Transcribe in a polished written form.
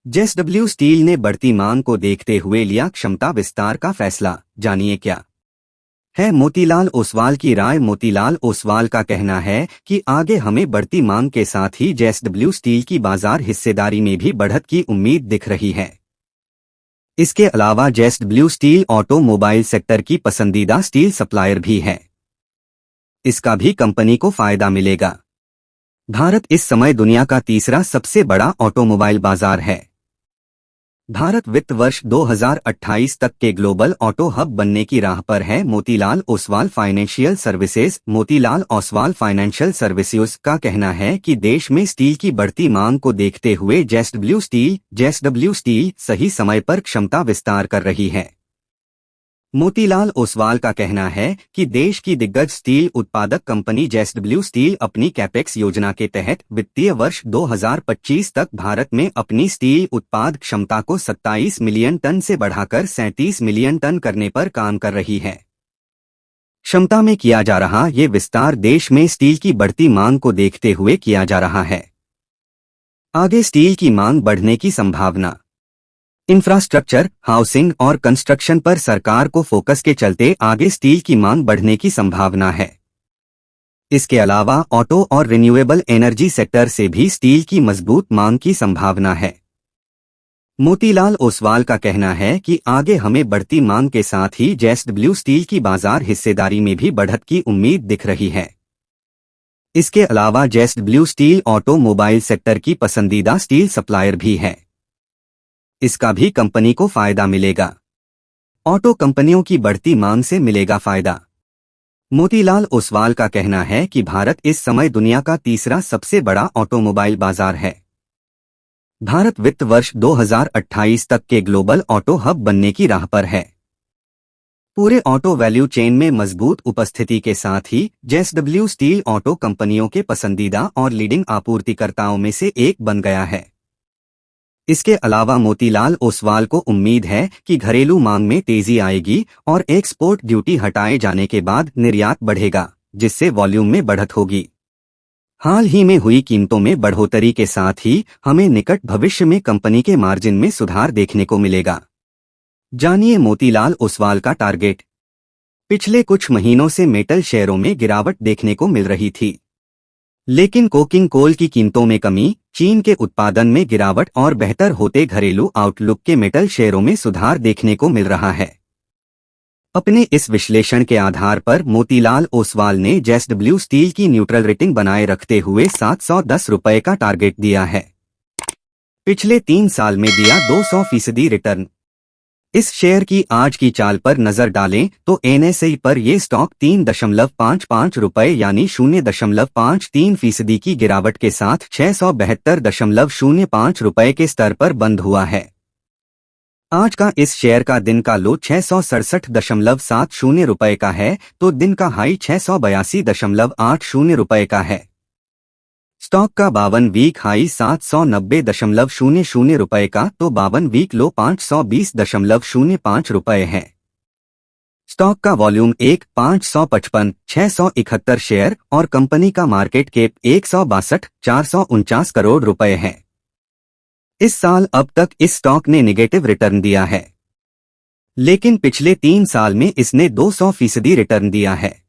JSW steel ने बढ़ती मांग को देखते हुए लिया क्षमता विस्तार का फैसला। जानिए क्या है मोतीलाल ओसवाल की राय। मोतीलाल ओसवाल का कहना है कि आगे हमें बढ़ती मांग के साथ ही जेएसडब्ल्यू स्टील की बाजार हिस्सेदारी में भी बढ़त की उम्मीद दिख रही है। इसके अलावा जेएसडब्ल्यू स्टील ऑटोमोबाइल सेक्टर की पसंदीदा स्टील सप्लायर भी है। इसका भी कंपनी को फायदा मिलेगा। भारत इस समय दुनिया का तीसरा सबसे बड़ा ऑटोमोबाइल बाजार है। भारत वित्त वर्ष 2028 तक के ग्लोबल ऑटो हब बनने की राह पर है। Motilal Oswal financial services Motilal Oswal financial services का कहना है कि देश में स्टील की बढ़ती मांग को देखते हुए जेएसडब्ल्यू स्टील सही समय पर क्षमता विस्तार कर रही है। मोतीलाल ओसवाल का कहना है कि देश की दिग्गज स्टील उत्पादक कंपनी जेएसडब्ल्यू स्टील अपनी कैपेक्स योजना के तहत वित्तीय वर्ष 2025 तक भारत में अपनी स्टील उत्पाद क्षमता को 27 मिलियन टन से बढ़ाकर 37 मिलियन टन करने पर काम कर रही है। क्षमता में किया जा रहा ये विस्तार देश में स्टील की बढ़ती मांग को देखते हुए किया जा रहा है। आगे स्टील की मांग बढ़ने की संभावना। इंफ्रास्ट्रक्चर, हाउसिंग और कंस्ट्रक्शन पर सरकार को फोकस के चलते आगे स्टील की मांग बढ़ने की संभावना है। इसके अलावा ऑटो और रिन्यूएबल एनर्जी सेक्टर से भी स्टील की मजबूत मांग की संभावना है। मोतीलाल ओसवाल का कहना है कि आगे हमें बढ़ती मांग के साथ ही जेएसडब्ल्यू स्टील की बाजार हिस्सेदारी में भी बढ़त की उम्मीद दिख रही है। इसके अलावा जेएसडब्ल्यू स्टील ऑटोमोबाइल सेक्टर की पसंदीदा स्टील सप्लायर भी है। इसका भी कंपनी को फायदा मिलेगा। ऑटो कंपनियों की बढ़ती मांग से मिलेगा फायदा। मोतीलाल ओसवाल का कहना है कि भारत इस समय दुनिया का तीसरा सबसे बड़ा ऑटोमोबाइल बाजार है। भारत वित्त वर्ष 2028 तक के ग्लोबल ऑटो हब बनने की राह पर है। पूरे ऑटो वैल्यू चेन में मजबूत उपस्थिति के साथ ही जेएसडब्ल्यू स्टील ऑटो कंपनियों के पसंदीदा और लीडिंग आपूर्तिकर्ताओं में से एक बन गया है। इसके अलावा मोतीलाल ओसवाल को उम्मीद है कि घरेलू मांग में तेजी आएगी और एक्सपोर्ट ड्यूटी हटाए जाने के बाद निर्यात बढ़ेगा, जिससे वॉल्यूम में बढ़त होगी। हाल ही में हुई कीमतों में बढ़ोतरी के साथ ही हमें निकट भविष्य में कंपनी के मार्जिन में सुधार देखने को मिलेगा। जानिए मोतीलाल ओसवाल का टारगेट। पिछले कुछ महीनों से मेटल शेयरों में गिरावट देखने को मिल रही थी, लेकिन कोकिंग कोल की कीमतों में कमी, चीन के उत्पादन में गिरावट और बेहतर होते घरेलू आउटलुक के मेटल शेयरों में सुधार देखने को मिल रहा है। अपने इस विश्लेषण के आधार पर मोतीलाल ओसवाल ने जेएसडब्ल्यू स्टील की न्यूट्रल रेटिंग बनाए रखते हुए 710 रुपये का टारगेट दिया है। पिछले 3 साल में दिया 200% रिटर्न। इस शेयर की आज की चाल पर नजर डालें तो एनएसई पर ये स्टॉक 3.55 रुपये यानी 0.53% की गिरावट के साथ 672.05 रुपये के स्तर पर बंद हुआ है। आज का इस शेयर का दिन का लो 667.70 रुपये का है तो दिन का हाई 682.80 रुपये का है। स्टॉक का 52 वीक हाई 790.00 रुपये का तो 52 वीक लो 520.05 रुपये है। स्टॉक का वॉल्यूम 555,671 शेयर और कंपनी का मार्केट कैप 162,449 करोड़ रुपए है। इस साल अब तक इस स्टॉक ने नेगेटिव रिटर्न दिया है, लेकिन पिछले 3 साल में इसने 200% रिटर्न दिया है।